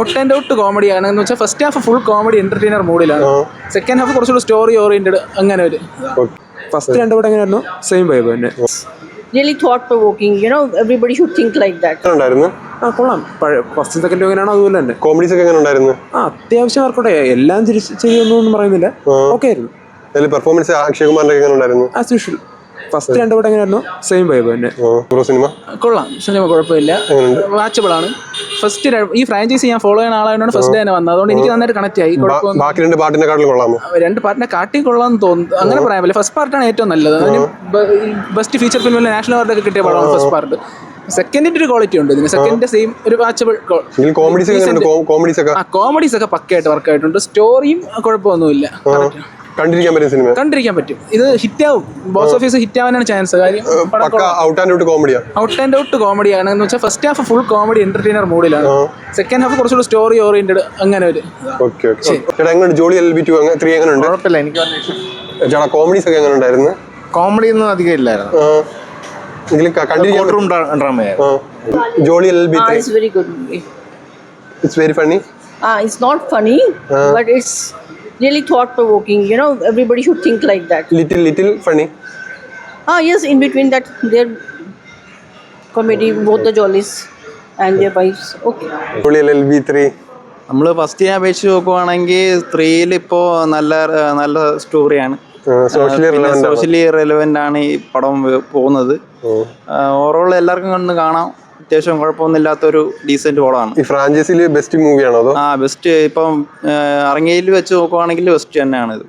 Out and out കോമഡിയാണ് എന്ന് വെച്ചാൽ first half full comedy entertainer മൂഡിലാണ്. സെക്കൻഡ് ഹാഫ് കുറച്ചുകൂടി സ്റ്റോറി ഓറിയന്റഡ് അങ്ങനെ ഒരു ഫസ്റ്റ് രണ്ടു പടം എങ്ങനെയായിരുന്നു? സെയിം വൈബ് തന്നെ. Really thought provoking, everybody should think like that. കൊള്ളാം. ഫസ്റ്റ് സെക്കൻഡ് എങ്ങനെയാണോ അതുപോലെ തന്നെ. കോമഡീസ് ഒക്കെ എങ്ങനെ ഉണ്ടായിരുന്നു? അത്യാവശ്യം ആർക്കോട്ടെ എല്ലാം ചെയ്യുന്നു പറയുന്നില്ല. ഓക്കെ ആയിരുന്നു. പെർഫോമൻസ് അക്ഷയ് കുമാറിന്റെ എങ്ങനെ ഉണ്ടായിരുന്നു? As usual. ഫസ്റ്റ് രണ്ടു പടം എങ്ങനെയായിരുന്നു? സെയിം വൈബ് തന്നെ. സിനിമ കൊള്ളാം. സിനിമ കുഴപ്പമില്ല, വാച്ചബിൾ ആണ്. ഫസ്റ്റ് ഈ ഫ്രാഞ്ചൈസി ഞാൻ ഫോളോ ചെയ്യുന്ന ആളായതുകൊണ്ട് ഫസ്റ്റ് ഡേ തന്നെ വന്നത്, അതുകൊണ്ട് എനിക്ക് നന്നായിട്ട് കണക്ട് ആയി. ബാക്കി രണ്ട് പാട്ടിനെ കാട്ടിലും കൊള്ളാമോ? രണ്ട് പാർട്ടിനെ കാട്ടി കൊള്ളാന്ന് തോന്നുന്നു, അങ്ങനെ പറയാൻ പറ്റില്ല. ഫസ്റ്റ് പാർട്ടാണ് ഏറ്റവും നല്ലത്. അതിന് ബെസ്റ്റ് ഫീച്ചർ ഫിലിമിൽ നാഷണൽ അവാർഡൊക്കെ കിട്ടിയ പടമാണ് ഫസ്റ്റ് പാർട്ട്. സെക്കൻഡിന്റെ ഒരു ക്വാളിറ്റി ഉണ്ട് ഇതിന്. സെക്കൻഡിന്റെ സെയിം ഒരു വാച്ചബിൾ. കോമഡീസ് ഒക്കെ പക്കയായിട്ട് വർക്ക് ആയിട്ടുണ്ട്. സ്റ്റോറിയും കുഴപ്പമൊന്നുമില്ല, കണ്ടിരിക്കാൻ പറ്റും. ഇത് ഹിറ്റാവും, ബോക്സ് ഓഫീസ് ഹിറ്റ് ആവാനാണ് ചാൻസ്. കാര്യം ഔട്ട് ആൻഡ് ഔട്ട് കോമഡിയാണ് എന്ന് വെച്ചാൽ first half full comedy entertainer മൂഡിലാണ്. സെക്കൻഡ് ഹാഫ് കുറച്ചുകൂടി സ്റ്റോറി ഓറിയന്റഡ് അങ്ങനെ ഒരു കുഴപ്പമില്ല. എനിക്ക് കോമഡീസ് ഒക്കെ എങ്ങനെ ഉണ്ടായിരുന്നു? കോമഡി ഒന്നും അധികം ഇല്ലായിരുന്നു. It's very good movie. It's very funny. It's not funny, but it's really thought provoking. Everybody should think like that. Little funny. Yes, in between that, their comedy, both the jollies and their wives. Okay. Jolly LLB 3. നമ്മൾ ഫസ്റ്റിനെ അപേക്ഷിച്ച് നോക്കുവാണെങ്കിൽ 3-ൽ ഇപ്പോൾ നല്ല സ്റ്റോറിയാണ്. Socially relevant ആണ് ഈ പടം പോകുന്നത്. ഓവറോൾ എല്ലാവർക്കും കണ്ട് കാണാം. അത്യാവശ്യം കുഴപ്പമൊന്നുമില്ലാത്തൊരു ഡീസന്റ് പടമാണ്. ഈ ഫ്രാഞ്ചൈസിയിൽ ബെസ്റ്റ് മൂവിയാണോ? ബെസ്റ്റ് ഇപ്പം ഇറങ്ങിയതിൽ വെച്ച് നോക്കുവാണെങ്കിൽ ബെസ്റ്റ് തന്നെയാണ് ഇത്.